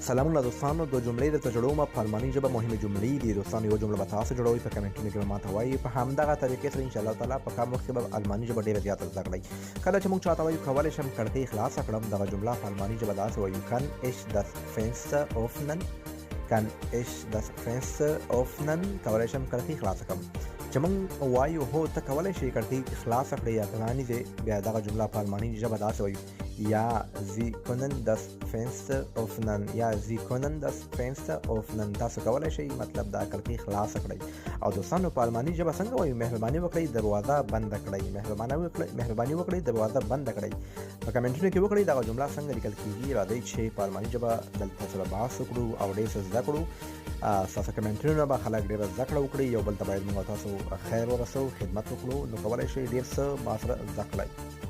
سلامونه دوستانو د جملې د تجربو په الماني ژبه مهمه جملې دي دوستانو یو جمله به تاسو جوړوي په کمنټونو کې به ماته وایي په همدغه طریقې سره ان شاء الله تعالی په کم وخت کې به الماني ژبه ډیره زیاته زده کړئ کله چې موږ چاته وایو کولی شم کړکۍ خلاصه کړم دغه جمله په الماني ژبه داسې وایو کن ich das Fenster öffnen کن ich das Fenster öffnen کولی شم کړکۍ خلاصه کړم چې موږ وایو هو ته کولی شي کړکۍ خلاصه کړې یا پرانیزې بیا دغه جمله په الماني ژبه داسې وایو Ja, Sie können das Fenster öffnen. Ja, Sie können das Fenster öffnen. تاسو کولی شئ مطلب دا کړکۍ خلاصه کړئ او دوستانو په الماني ژبه څنګه وایو مهرباني وکړئ دروازه بنده کړئ مهرباني وکړئ دروازه بنده کړئ په کمنټونو کې وکړئ دغه جمله څنګه لیکل کیږي راځئ چې په الماني ژبه دلته سره بحث وکړو او ډېر څه زده کړو ستاسو کمنټونو به خلک ډېره زده کړه وکړي یو بل ته باید موږ تاسو خیر ورسوو خدمت وکړو نو کولی شئ ډېر څه ما سره زده کړئ